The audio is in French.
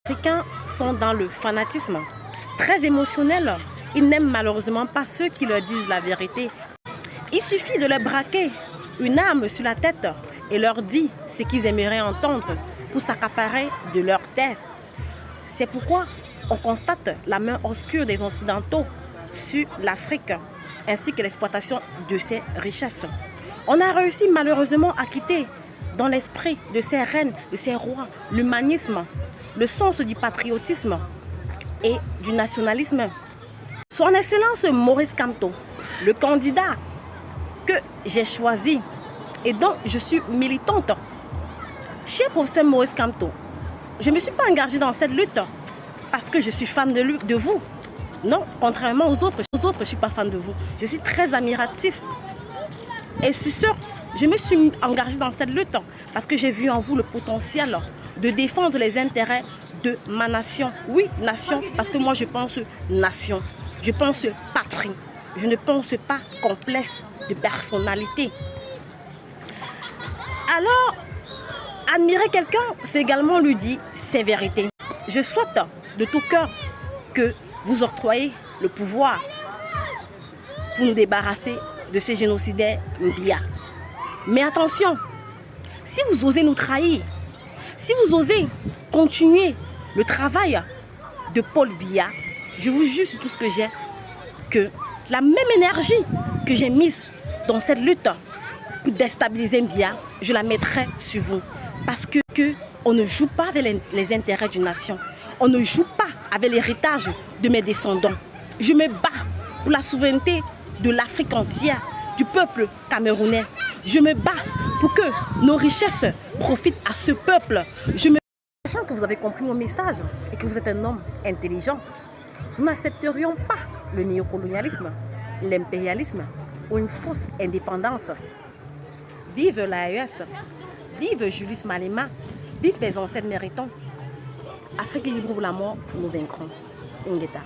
Les Africains sont dans le fanatisme, très émotionnels. Ils n'aiment malheureusement pas ceux qui leur disent la vérité. Il suffit de leur braquer une arme sur la tête et leur dire ce qu'ils aimeraient entendre pour s'accaparer de leur terre. C'est pourquoi on constate la main obscure des Occidentaux sur l'Afrique ainsi que l'exploitation de ses richesses. On a réussi malheureusement à quitter dans l'esprit de ces reines, de ces rois, l'humanisme, le sens du patriotisme et du nationalisme. Son Excellence Maurice Kamto, le candidat que j'ai choisi et dont je suis militante, cher professeur Maurice Kamto, je ne me suis pas engagée dans cette lutte parce que je suis fan de vous. Non, contrairement aux autres, je ne suis pas fan de vous. Je suis très admiratif. Et sur ce, je me suis engagée dans cette lutte parce que j'ai vu en vous le potentiel de défendre les intérêts de ma nation. Oui, nation, parce que moi je pense nation. Je pense patrie. Je ne pense pas complexe de personnalité. Alors, admirer quelqu'un, c'est également lui dire ses vérités. Je souhaite de tout cœur que vous octroyez le pouvoir pour nous débarrasser de ce génocidaire Biya. Mais attention, si vous osez nous trahir, si vous osez continuer le travail de Paul Biya, je vous jure sur tout ce que j'ai que la même énergie que j'ai mise dans cette lutte pour déstabiliser Biya, je la mettrai sur vous. Parce que on ne joue pas avec les intérêts d'une nation. On ne joue pas avec l'héritage de mes descendants. Je me bats pour la souveraineté de l'Afrique entière, du peuple camerounais. Je me bats pour que nos richesses profitent à ce peuple. Sachant que vous avez compris mon message et que vous êtes un homme intelligent, nous n'accepterions pas le néocolonialisme, l'impérialisme ou une fausse indépendance. Vive l'AES, vive Julius Malema, vive mes ancêtres méritants. Afrique libre ou la mort, nous vaincrons. Ingeta.